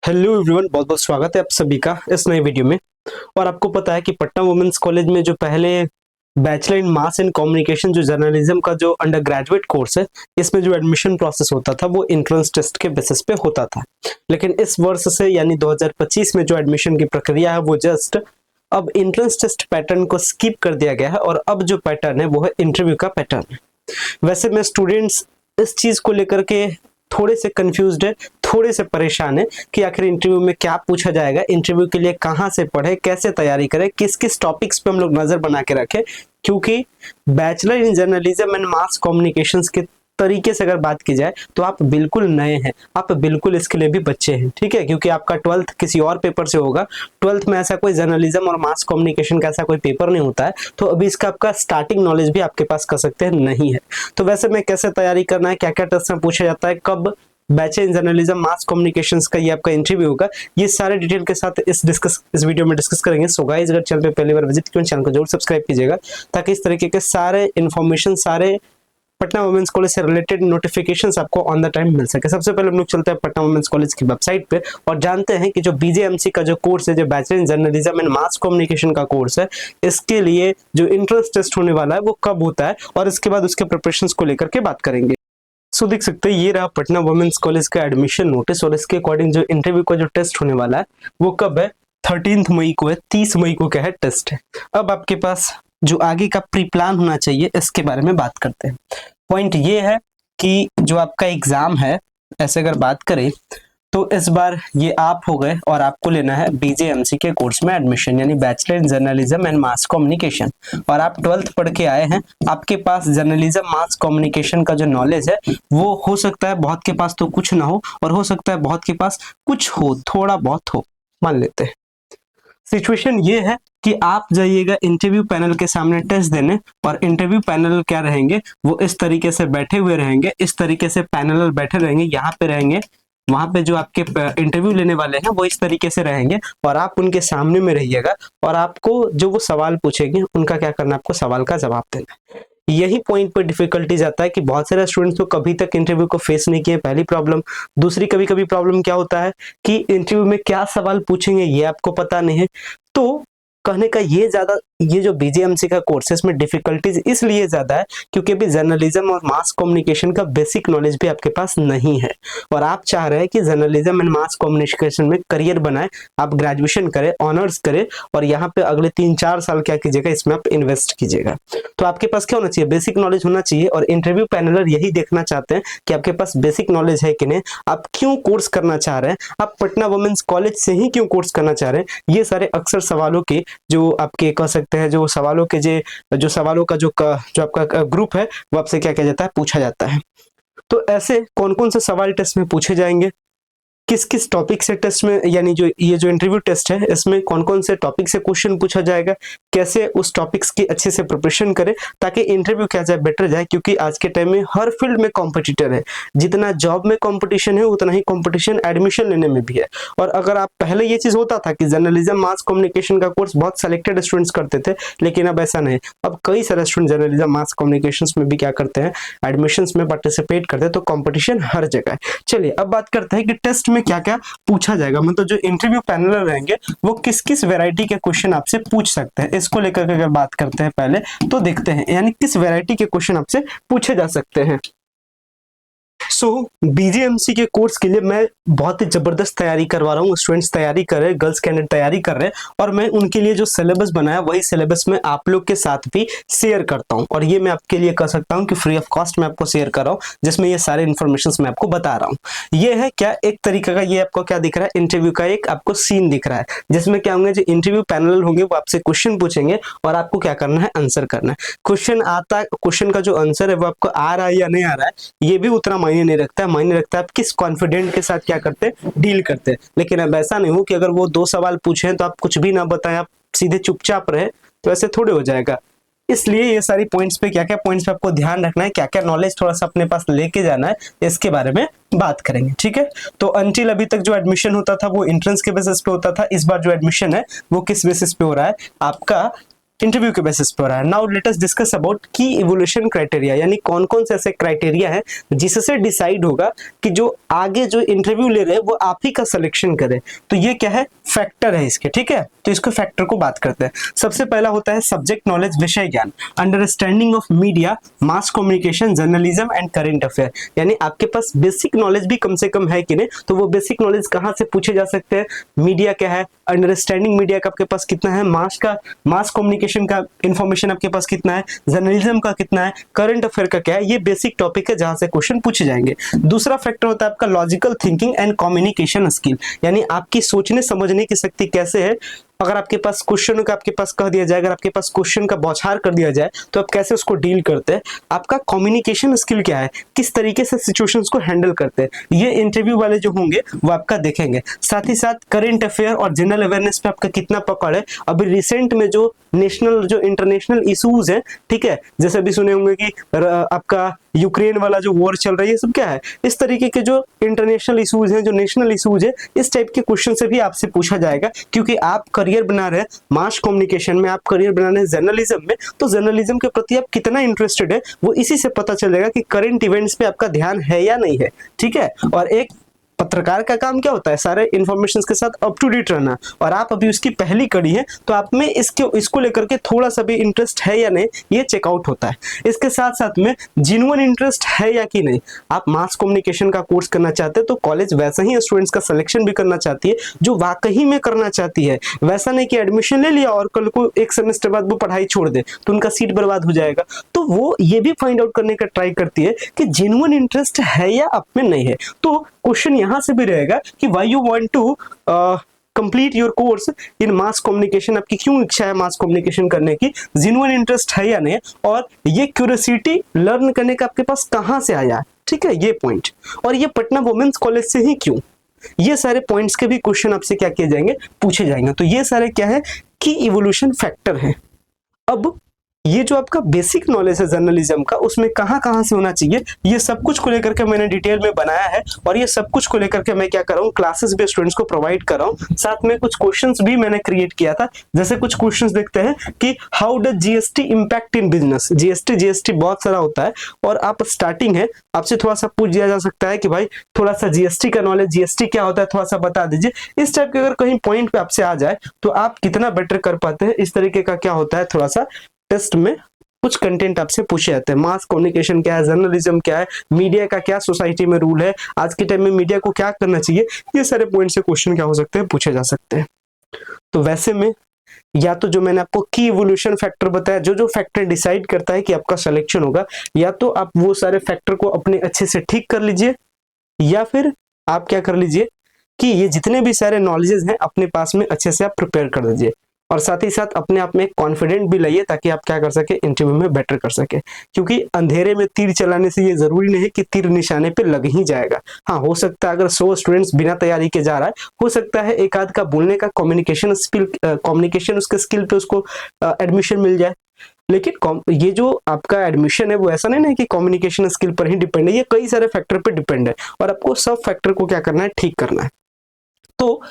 Hello everyone, बहुत बहुत स्वागत है आप सभी का इस नए वीडियो में। और आपको पता है कि पटना वुमेन्स कॉलेज में जो पहले bachelor in mass and communication जो जर्नलिज्म का जो अंडर ग्रेजुएट कोर्स है, इसमें जो एडमिशन प्रोसेस होता था वो एंट्रेंस टेस्ट के बेसिस पे होता था। लेकिन इस वर्ष से यानी 2025 में जो एडमिशन की प्रक्रिया है वो जस्ट अब एंट्रेंस टेस्ट पैटर्न को स्किप कर दिया गया है और अब जो पैटर्न है वो है इंटरव्यू का पैटर्न है। वैसे में स्टूडेंट्स इस चीज को लेकर के थोड़े से कंफ्यूज्ड है, थोड़े से परेशान है कि आखिर इंटरव्यू में क्या पूछा जाएगा, इंटरव्यू के लिए कहाँ से पढ़े, कैसे तैयारी करें, किस किस टॉपिक्स पे हम लोग नजर बना के रखें। क्योंकि bachelor in journalism and mass communications के तरीके से अगर बात की जाए तो आप बिल्कुल नए हैं, आप बिल्कुल इसके लिए भी बच्चे हैं, ठीक है। क्योंकि आपका 12th किसी और पेपर से होगा, 12th में ऐसा कोई जर्नलिज्म और मास कम्युनिकेशन का ऐसा कोई पेपर नहीं होता है, तो अभी इसका आपका स्टार्टिंग नॉलेज भी आपके पास कह सकते हैं नहीं है। तो वैसे में कैसे तैयारी करना है, क्या क्या टेस्ट में पूछा जाता है, कब bachelor in journalism mass communications का ये आपका इंटरव्यू होगा, ये सारे डिटेल के साथ इस वीडियो में डिस्कस करेंगे। सो गाइस, अगर चैनल पे पहली बार विजिट किया चैनल को जरूर सब्सक्राइब कीजिएगा ताकि इस तरीके के सारे इन्फॉर्मेशन, सारे पटना वुमेन्स कॉलेज से रिलेटेड नोटिफिकेशंस आपको ऑन द टाइम मिल सके। सबसे पहले हम लोग चलते हैं पटना वुमेन्स कॉलेज की वेबसाइट पे और जानते हैं कि जो बीजेएमसी का जो कोर्स है, जो bachelor in journalism and mass communication का कोर्स है, इसके लिए जो एंट्रेंस टेस्ट होने वाला है वो कब होता है और इसके बाद उसके प्रिपरेशंस को लेकर के बात करेंगे। सो देख सकते हैं, ये रहा पटना वुमेन्स कॉलेज का एडमिशन नोटिस और इसके अकॉर्डिंग जो इंटरव्यू का जो टेस्ट होने वाला है वो कब है, 13 मई को है, 30 मई को क्या है टेस्ट है। अब आपके पास जो आगे का प्री प्लान होना चाहिए इसके बारे में बात करते हैं। पॉइंट ये है कि जो आपका एग्जाम है, ऐसे अगर बात करें तो इस बार ये आप हो गए और आपको लेना है बीजेएमसी के कोर्स में एडमिशन, यानी bachelor in journalism and mass communication. और आप 12th पढ़ के आए हैं, आपके पास जर्नलिज्म मास कम्युनिकेशन का जो नॉलेज है वो हो सकता है बहुत के पास तो कुछ ना हो और हो सकता है बहुत के पास कुछ हो, थोड़ा बहुत हो, मान लेते हैं। सिचुएशन ये है कि आप जाइएगा इंटरव्यू पैनल के सामने टेस्ट देने और इंटरव्यू पैनल क्या रहेंगे, वो इस तरीके से बैठे हुए रहेंगे, इस तरीके से पैनल बैठे रहेंगे, यहाँ पे रहेंगे, वहां पे जो आपके इंटरव्यू लेने वाले हैं वो इस तरीके से रहेंगे और आप उनके सामने में रहिएगा और आपको जो वो सवाल पूछेंगे उनका क्या करना है, आपको सवाल का जवाब देना है। यही पॉइंट पर डिफिकल्टीज आता है कि बहुत सारे स्टूडेंट्स तो कभी तक इंटरव्यू को फेस नहीं किए, पहली प्रॉब्लम। दूसरी, कभी कभी प्रॉब्लम क्या होता है कि इंटरव्यू में क्या सवाल पूछेंगे ये आपको पता नहीं है। तो कहने का ये जो बीजेएमसी का कोर्स है इसमें डिफिकल्टीज इसलिए ज्यादा है क्योंकि अभी जर्नलिज्म और मास कम्युनिकेशन का बेसिक नॉलेज भी आपके पास नहीं है और आप चाह रहे हैं कि जर्नलिज्म एंड मास कम्युनिकेशन में करियर बनाए, आप ग्रेजुएशन करें, ऑनर्स करें और यहाँ पे अगले 3-4 साल क्या कीजिएगा, इसमें आप इन्वेस्ट कीजिएगा। तो आपके पास क्या होना चाहिए, बेसिक नॉलेज होना चाहिए और इंटरव्यू पैनलर यही देखना चाहते हैं कि आपके पास बेसिक नॉलेज है कि नहीं, आप क्यों कोर्स करना चाह रहे हैं, आप पटना वुमेन्स कॉलेज से ही क्यों कोर्स करना चाह रहे हैं। ये सारे अक्सर सवालों के जो आपके कह सकते हैं, जो सवालों के जो सवालों का जो आपका ग्रुप है वो आपसे क्या किया जाता है, पूछा जाता है। तो ऐसे कौन कौन से सवाल टेस्ट में पूछे जाएंगे, किस किस टॉपिक से टेस्ट में, यानी जो ये जो इंटरव्यू टेस्ट है इसमें कौन कौन से टॉपिक से क्वेश्चन पूछा जाएगा, कैसे उस टॉपिक्स की अच्छे से प्रिपरेशन करें ताकि इंटरव्यू क्या जाए, बेटर जाए। क्योंकि आज के टाइम में हर फील्ड में कॉम्पिटिटर है, जितना जॉब में कॉम्पिटिशन है उतना ही कॉम्पिटिशन एडमिशन लेने में भी है। और अगर आप पहले ये चीज होता था कि जर्नलिज्म मास कम्युनिकेशन का कोर्स बहुत सेलेक्टेड स्टूडेंट्स करते थे, लेकिन अब ऐसा नहीं, अब कई सारे स्टूडेंट जर्नलिज्म मास कम्युनिकेशन में भी क्या करते हैं, एडमिशन में पार्टिसिपेट करते हैं। तो कॉम्पिटिशन हर जगह है। चलिए अब बात करते हैं कि टेस्ट में क्या क्या पूछा जाएगा, मतलब जो इंटरव्यू पैनल रहेंगे वो किस किस वैरायटी के क्वेश्चन आपसे पूछ सकते हैं। इसको लेकर अगर बात करते हैं पहले तो देखते हैं यानी किस वैरायटी के क्वेश्चन आपसे पूछे जा सकते हैं। सो बीजेएमसी के कोर्स के लिए मैं बहुत ही जबरदस्त तैयारी करवा रहा हूँ, स्टूडेंट्स तैयारी कर रहे हैं, गर्ल्स कैंडिडेट तैयारी कर रहे हैं और मैं उनके लिए जो सिलेबस बनाया वही सिलेबस में आप लोग के साथ भी शेयर करता हूँ और ये मैं आपके लिए कह सकता हूँ कि फ्री ऑफ कॉस्ट में आपको शेयर कर रहा हूँ, जिसमें ये सारे इन्फॉर्मेशन मैं आपको बता रहा हूँ। ये है क्या, एक तरीके का ये आपको क्या दिख रहा है, इंटरव्यू का एक आपको सीन दिख रहा है जिसमें क्या होंगे, जो इंटरव्यू पैनल होंगे वो आपसे क्वेश्चन पूछेंगे और आपको क्या करना है, आंसर करना है। क्वेश्चन का जो आंसर है वो आपको आ रहा है या नहीं आ रहा है ये भी उतना मायने नहीं रखता है, मायने रखता है आप किस कॉन्फिडेंट के साथ क्या करते हैं, डील करते हैं। लेकिन अब ऐसा नहीं हो कि अगर वो 2 सवाल पूछे तो आप कुछ भी ना बताएं, आप सीधे चुपचाप रहे, तो ऐसे थोड़े हो जाएगा। इसलिए ये सारी पॉइंट्स पे क्या क्या पॉइंट्स पे आपको ध्यान रखना है, क्या क्या नॉलेज थोड़ा सा अपने पास लेके जाना है, इसके बारे में बात करेंगे, ठीक है। तो अंटिल अभी तक जो एडमिशन होता था वो एंट्रेंस के बेसिस पे होता था, इस बार जो एडमिशन है वो किस बेसिस पे हो रहा है, आपका इंटरव्यू के बेसिस पर है। Now let us discuss about की इवोल्यूशन क्राइटेरिया, यानी कौन कौन से ऐसे क्राइटेरिया है जिससे डिसाइड होगा कि जो आगे जो इंटरव्यू ले रहे हैं वो आप ही का सिलेक्शन करे। तो ये क्या है, फैक्टर है इसके, ठीक है। तो इसको फैक्टर को बात करते हैं। सबसे पहला होता है सब्जेक्ट नॉलेज, विषय ज्ञान, understanding of media, mass communication, journalism and current affair, यानी आपके पास बेसिक नॉलेज भी कम से कम है कि नहीं। तो वो बेसिक नॉलेज कहाँ से पूछे जा सकते हैं, मीडिया क्या है, अंडरस्टैंडिंग मीडिया का आपके पास कितना है, मास कम्युनिकेशन का इंफॉर्मेशन आपके पास कितना है, जर्नलिज्म का कितना है, करंट अफेयर का क्या है। ये बेसिक टॉपिक है जहां से क्वेश्चन पूछे जाएंगे। दूसरा फैक्टर होता है आपका logical thinking and communication skill, यानी आपकी सोचने समझने की शक्ति कैसे है। अगर आपके पास क्वेश्चन का आपके पास कह दिया जाए, अगर आपके पास क्वेश्चन का बौछार कर दिया जाए तो आप कैसे उसको डील करते हैं, आपका कम्युनिकेशन स्किल क्या है, किस तरीके से सिचुएशंस को हैंडल करते हैं, ये इंटरव्यू वाले जो होंगे वो आपका देखेंगे। साथ ही साथ करंट अफेयर और जनरल अवेयरनेस पे आपका कितना पकड़ है। अभी रिसेंट में जो नेशनल जो इंटरनेशनल इशूज है, ठीक है, जैसे अभी सुने होंगे कि आपका यूक्रेन वाला जो वॉर चल रही है, सब क्या है, इस तरीके के जो इंटरनेशनल इशूज हैं, जो नेशनल इशूज है, इस टाइप के क्वेश्चन से भी आपसे पूछा जाएगा। क्योंकि आप करियर बना रहे हैं मास कम्युनिकेशन में, आप करियर बना रहे हैं जर्नलिज्म में, तो जर्नलिज्म के प्रति आप कितना इंटरेस्टेड है वो इसी से पता चलेगा कि करंट इवेंट्स पे आपका ध्यान है या नहीं है, ठीक है। और एक पत्रकार का काम क्या होता है, सारे इंफॉर्मेशन के साथ अप टू डेट रहना, और आप अभी उसकी पहली कड़ी है तो आप में इसको लेकर के थोड़ा सा भी इंटरेस्ट है या नहीं, ये चेकआउट होता है। इसके साथ साथ में जिन्युइन इंटरेस्ट है या कि नहीं। आप मास कम्युनिकेशन का कोर्स करना चाहते हैं तो कॉलेज वैसा ही स्टूडेंट्स का सिलेक्शन भी करना चाहती है जो वाकई में करना चाहती है। वैसा नहीं कि एडमिशन ले लिया और कल को एक सेमेस्टर बाद वो पढ़ाई छोड़ दे तो उनका सीट बर्बाद हो जाएगा। तो वो ये भी फाइंड आउट करने का ट्राई करती है कि जिन्युइन इंटरेस्ट है या आप में नहीं है। तो क्वेश्चन यहां से भी रहेगा कि why you want to complete your course in mass communication, आपकी क्यों इच्छा है मास कम्युनिकेशन करने की, जिन्युइन इंटरेस्ट है या नहीं, और ये क्यूरियोसिटी लर्न करने का आपके पास कहां से आया, ठीक है, ये पॉइंट। और ये पटना वुमेन्स कॉलेज से ही क्यों, ये सारे पॉइंट्स के भी क्वेश्चन आपसे क्या किए जाएंगे, पूछे जाएंगे। तो ये सारे क्या है कि इवोल्यूशन फैक्टर है। अब ये जो आपका बेसिक नॉलेज है जर्नलिज्म का, उसमें कहां कहां से होना चाहिए, ये सब कुछ को लेकर के मैंने डिटेल में बनाया है। और ये सब कुछ को लेकर के मैं क्या कर रहा हूँ, क्लासेस भी स्टूडेंट्स को प्रोवाइड कर रहा हूँ। साथ में कुछ क्वेश्चंस भी मैंने क्रिएट किया था। जैसे कुछ क्वेश्चंस देखते हैं कि how does GST impact in business. GST बहुत सारा होता है और आप स्टार्टिंग है, आपसे थोड़ा सा पूछ दिया जा सकता है कि भाई थोड़ा सा जीएसटी का नॉलेज, जीएसटी क्या होता है थोड़ा सा बता दीजिए। इस टाइप के अगर कहीं पॉइंट पे आपसे आ जाए तो आप कितना बेटर कर पाते हैं, इस तरीके का क्या होता है, थोड़ा सा टेस्ट में कुछ कंटेंट आपसे पूछे जाते हैं। मास कम्युनिकेशन क्या है, जर्नलिज्म क्या है, मीडिया का क्या सोसाइटी में रूल है, आज के टाइम में मीडिया को क्या करना चाहिए, ये सारे पॉइंट से क्वेश्चन क्या हो सकते हैं, पूछे जा सकते हैं। तो वैसे में या तो जो मैंने आपको की इवोल्यूशन फैक्टर बताया, जो फैक्टर डिसाइड करता है कि आपका सिलेक्शन होगा, या तो आप वो सारे फैक्टर को अपने अच्छे से ठीक कर लीजिए, या फिर आप क्या कर लीजिए कि ये जितने भी सारे नॉलेजेस हैं अपने पास में अच्छे से आप प्रिपेयर कर दीजिए। और साथ ही साथ अपने आप में कॉन्फिडेंट भी लाइए ताकि आप क्या कर सके, इंटरव्यू में बेटर कर सके। क्योंकि अंधेरे में तीर चलाने से ये जरूरी नहीं है कि तीर निशाने पे लग ही जाएगा। हाँ, हो सकता है अगर 100 स्टूडेंट्स बिना तैयारी के जा रहा है, हो सकता है एक आध का बोलने का कम्युनिकेशन उसके स्किल पे उसको एडमिशन मिल जाए। लेकिन ये जो आपका एडमिशन है वो ऐसा नहीं है कि कम्युनिकेशन स्किल पर ही डिपेंड है, ये कई सारे फैक्टर पे डिपेंड है और आपको सब फैक्टर को क्या करना है, ठीक करना है। तो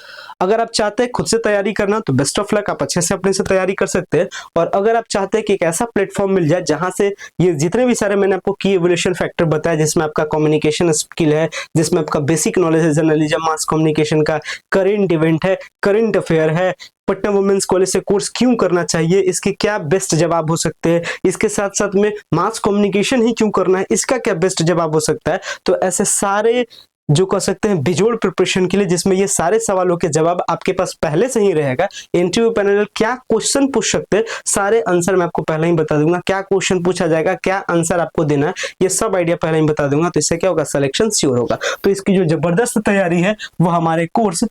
अगर आप चाहते हैं खुद से तैयारी करना तो बेस्ट ऑफ लक, आप अच्छे से अपने से तैयारी कर सकते हैं। और अगर आप चाहते हैं कि एक ऐसा प्लेटफॉर्म मिल जाए जहां से ये जितने भी सारे मैंने आपको की इवोल्यूशन फैक्टर बताया, जिसमें आपका कम्युनिकेशन स्किल है, जिसमें आपका बेसिक नॉलेज है जर्नलिज्म मास कम्युनिकेशन का, करंट इवेंट है, करंट अफेयर है, पटना वुमेन्स कॉलेज से कोर्स क्यों करना चाहिए, इसके क्या बेस्ट जवाब हो सकते हैं, इसके साथ साथ में मास कम्युनिकेशन ही क्यों करना है, इसका क्या बेस्ट जवाब हो सकता है। तो ऐसे सारे जो कह सकते हैं बिजोड़ प्रिपरेशन के लिए, जिसमें ये सारे सवालों के जवाब आपके पास पहले से ही रहेगा। इंटरव्यू पैनल क्या क्वेश्चन पूछ सकते हैं, सारे आंसर मैं आपको पहले ही बता दूंगा। क्या क्वेश्चन पूछा जाएगा, क्या आंसर आपको देना है, ये सब आइडिया पहले ही बता दूंगा। तो इससे क्या होगा, सिलेक्शन श्योर होगा। तो इसकी जो जबरदस्त तैयारी है वो हमारे कोर्स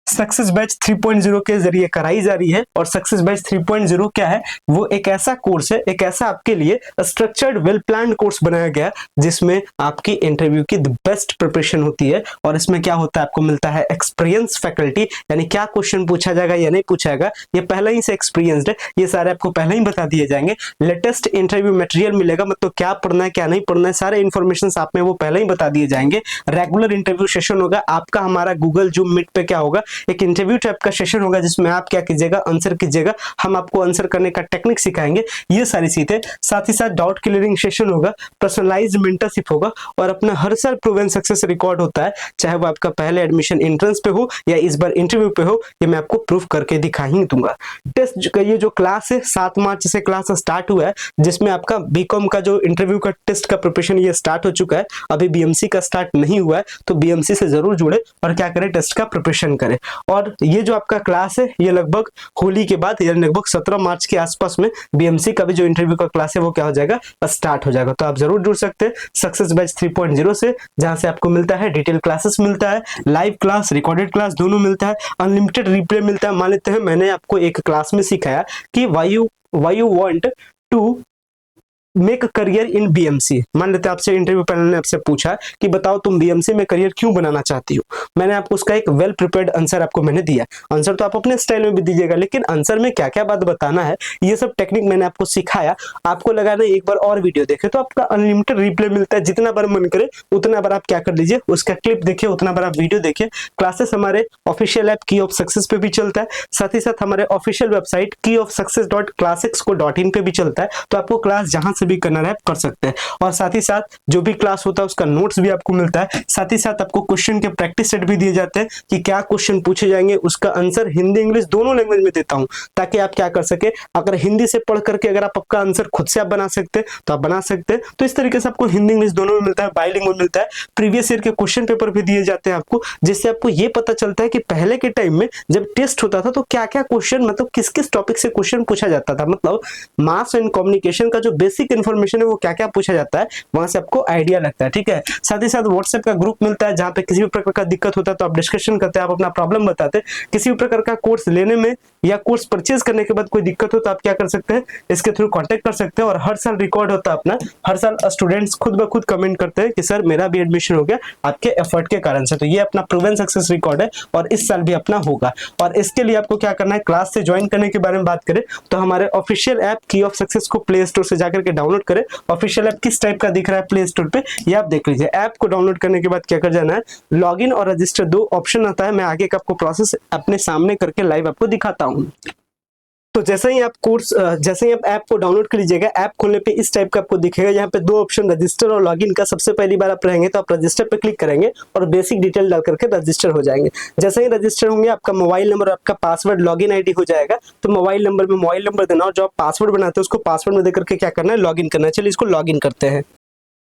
सक्सेस बैच 3.0 के जरिए कराई जा रही है। और सक्सेस बैच 3.0 क्या है, वो एक ऐसा कोर्स है, एक ऐसा आपके लिए स्ट्रक्चर्ड वेल प्लान्ड कोर्स बनाया गया जिसमें आपकी इंटरव्यू की द बेस्ट प्रिपरेशन होती है। और इसमें क्या होता है, आपको मिलता है एक्सपीरियंस फैकल्टी, यानी क्या क्वेश्चन पूछा जाएगा या नहीं पूछा जाएगा ये पहले ही से एक्सपीरियंस्ड है, ये सारे आपको पहले ही बता दिए जाएंगे। लेटेस्ट इंटरव्यू मटेरियल मिलेगा, मतलब क्या पढ़ना है क्या नहीं पढ़ना है, सारे इन्फॉर्मेशन आप में वो पहले ही बता दिए जाएंगे। रेगुलर इंटरव्यू सेशन होगा आपका, हमारा गूगल जूम मीट पे क्या होगा, एक इंटरव्यू टाइप का सेशन होगा जिसमें आप क्या कीजिएगा, आंसर कीजिएगा, हम आपको आंसर करने का टेक्निक सिखाएंगे, ये सारी चीजें। साथ ही साथ डाउट क्लियरिंग सेशन होगा, पर्सनलाइज्ड मेंटरशिप होगा और अपना हर साल प्रूवन सक्सेस रिकॉर्ड होता है, चाहे वो आपका पहले एडमिशन एंट्रेंस पे हो या इस बार इंटरव्यू पे हो, ये मैं आपको प्रूफ करके दिखा ही दूंगा। टेस्ट ये जो क्लास है 7 मार्च से क्लास स्टार्ट हुआ है, जिसमें आपका बीकॉम का जो इंटरव्यू का टेस्ट का प्रिपरेशन ये स्टार्ट हो चुका है, अभी बीएमसी का स्टार्ट नहीं हुआ है, तो बीएमसी से जरूर जुड़े और क्या करें, टेस्ट का प्रिपरेशन करें। और ये जो आपका क्लास है ये लगभग होली के बाद यानी लगभग 17 मार्च के आसपास में बीएमसी का भी जो इंटरव्यू का क्लास है वो क्या हो जाएगा, स्टार्ट हो जाएगा। तो आप जरूर जुड़ सकते हैं सक्सेस बैच 3.0 से, जहां से आपको मिलता है डिटेल क्लासेस मिलता है, लाइव क्लास, रिकॉर्डेड क्लास दोनों मिलता है, अनलिमिटेड रिप्ले मिलता है। मान लेते हैं मैंने आपको एक क्लास में सिखाया कि why you want to make career in BMC. मान लेते हैं आपसे इंटरव्यू पैनल ने आपसे पूछा कि बताओ तुम बीएमसी में करियर क्यों बनाना चाहती हो। मैंने आपको उसका एक वेल प्रिपेयर्ड आंसर आपको मैंने दिया। आंसर तो आप अपने स्टाइल में भी दीजिएगा, लेकिन आंसर में क्या क्या बात बताना है ये सब टेक्निक मैंने आपको सिखाया। आपको लगा ना एक बार और वीडियो देखे तो आपका अनलिमिटेड रिप्ले मिलता है, जितना बार मन करे उतना बार आप क्या कर लीजिए, उसका क्लिप देखिए, उतना बार आप वीडियो देखिए। क्लासेस हमारे ऑफिशियल ऐप की ऑफ सक्सेस पे भी चलता है, साथ ही साथ हमारे ऑफिशियल वेबसाइट keyofsuccess.classix.in पे भी चलता है। तो आपको क्लास जहां से भी करना है आप कर सकते हैं। और साथ ही साथ जो भी क्लास होता है उसका नोट्स भी आपको मिलता है। साथ ही साथ आपको क्वेश्चन के प्रैक्टिस सेट भी दिए जाते हैं कि क्या क्वेश्चन पूछे जाएंगे, उसका आंसर हिंदी इंग्लिश दोनों लैंग्वेज में देता हूं, ताकि आप क्या कर सके, अगर हिंदी से पढ़ करके अगर आप आपका आंसर खुद से आप बना सकते हैं तो आप बना सकते हैं। तो इस तरीके से आपको हिंदी इंग्लिश दोनों में मिलता है, बाइलिंगुअल मिलता है। प्रीवियस ईयर के क्वेश्चन पेपर भी दिए जाते हैं आपको, जिससे आपको ये पता चलता है कि पहले के टाइम में जब टेस्ट होता था तो क्या क्या क्वेश्चन, मतलब किस किस टॉपिक से क्वेश्चन पूछा जाता था, मतलब मास एंड कम्युनिकेशन का जो बेसिक इन्फॉर्मेशन है वो क्या क्या पूछा जाता है, वहां से आपको आइडिया लगता है। ठीक है, साथ ही साथ व्हाट्सएप का ग्रुप मिलता है, जहां पे किसी भी प्रकार का दिक्कत होता है तो आप डिस्कशन करते हैं, आप अपना प्रॉब्लम बताते हैं। किसी भी प्रकार का कोर्स लेने में या कोर्स परचेज करने के बाद कोई दिक्कत हो तो आप क्या कर सकते हैं, इसके थ्रू कांटेक्ट कर सकते हैं। और हर साल रिकॉर्ड होता है अपना, हर साल स्टूडेंट्स खुद ब खुद कमेंट करते हैं कि सर मेरा भी एडमिशन हो गया आपके एफर्ट के कारण से। तो ये अपना प्रूवन सक्सेस रिकॉर्ड है और इस साल भी अपना होगा। और इसके लिए आपको क्या करना है, क्लास से ज्वाइन करने के बारे में बात करें तो हमारे ऑफिशियल ऐप की ऑफ सक्सेस को प्ले स्टोर से जाकर के डाउनलोड करें। ऑफिशियल ऐप किस टाइप का दिख रहा है प्ले स्टोर पे ये आप देख लीजिए। ऐप को डाउनलोड करने के बाद क्या कर जाना है, लॉगिन और रजिस्टर दो ऑप्शन आता है। मैं आगे का आपको प्रोसेस अपने सामने करके लाइव आपको दिखाता हूं। तो जैसे ही आप ऐप को डाउनलोड कर लीजिएगा, ऐप खोलने पे इस टाइप का आपको दिखेगा। यहाँ पे दो ऑप्शन रजिस्टर और लॉगिन का, सबसे पहली बार आप रहेंगे तो आप रजिस्टर पे क्लिक करेंगे और बेसिक डिटेल डाल करके रजिस्टर हो जाएंगे। जैसे ही रजिस्टर होंगे आपका मोबाइल नंबर और आपका पासवर्ड लॉगिन आईडी हो जाएगा। तो मोबाइल नंबर देना और जो आप पासवर्ड बनाते हैं उसको पासवर्ड में देकर के क्या करना है, लॉगिन करना है। चलिए इसको लॉगिन करते हैं।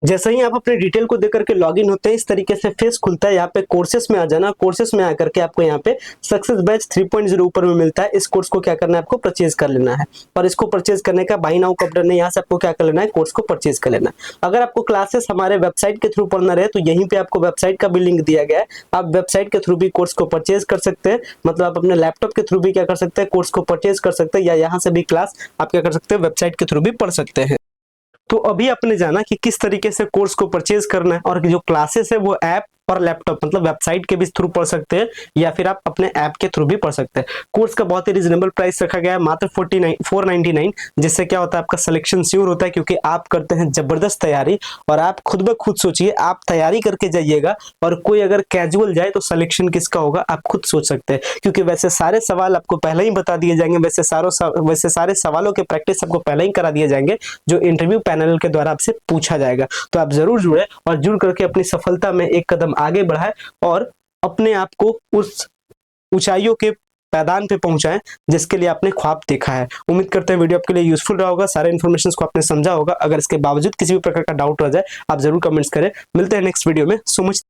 जैसे ही आप अपने डिटेल को देकर के लॉगिन होते हैं इस तरीके से फेस खुलता है। यहाँ पे कोर्सेस में आ जाना, कोर्सेस में आकर के आपको यहाँ पे सक्सेस बैच 3.0 ऊपर में मिलता है। इस कोर्स को क्या करना है, आपको परचेज कर लेना है। और इसको परचेज करने का बाई नाउ का बटन है, यहाँ से आपको क्या कर लेना है, कोर्स को परचेज कर लेना है। अगर आपको क्लासेस हमारे वेबसाइट के थ्रू पढ़ना रहे तो यहीं पे आपको वेबसाइट का भी लिंक दिया गया है। आप वेबसाइट के थ्रू भी कोर्स को परचेज कर सकते हैं, मतलब आप अपने लैपटॉप के थ्रू भी क्या कर सकते हैं, कोर्स को परचेज कर सकते हैं, या यहाँ से भी क्लास आप क्या कर सकते हैं, वेबसाइट के थ्रू भी पढ़ सकते हैं। तो अभी आपने जाना कि किस तरीके से कोर्स को परचेज करना है, और जो क्लासेस है वो ऐप और लैपटॉप मतलब वेबसाइट के भी थ्रू पढ़ सकते हैं या फिर आप अपने ऐप के थ्रू भी पढ़ सकते हैं। कोर्स का बहुत ही रिजनेबल प्राइस रखा गया है, मात्र 499, जिससे क्या होता है आपका सिलेक्शन श्योर होता है, क्योंकि आप करते हैं जबरदस्त तैयारी। और आप खुद ब खुद सोचिए, आप तैयारी करके जाइएगा और कोई अगर कैजुअल जाए तो सिलेक्शन किसका होगा आप खुद सोच सकते हैं, क्योंकि वैसे सारे सवाल आपको पहले ही बता दिए जाएंगे। वैसे सारे सवालों के प्रैक्टिस आपको पहले ही करा दिए जाएंगे जो इंटरव्यू पैनल के द्वारा आपसे पूछा जाएगा। तो आप जरूर जुड़े और जुड़ करके अपनी सफलता में एक कदम आगे बढ़ाए और अपने आप को उस ऊंचाइयों के पैदान पे पहुंचाएं जिसके लिए आपने ख्वाब देखा है। उम्मीद करते हैं वीडियो आपके लिए यूजफुल रहा होगा, सारे इन्फॉर्मेशन को आपने समझा होगा। अगर इसके बावजूद किसी भी प्रकार का डाउट रह जाए आप जरूर कमेंट्स करें। मिलते हैं नेक्स्ट वीडियो में। So much.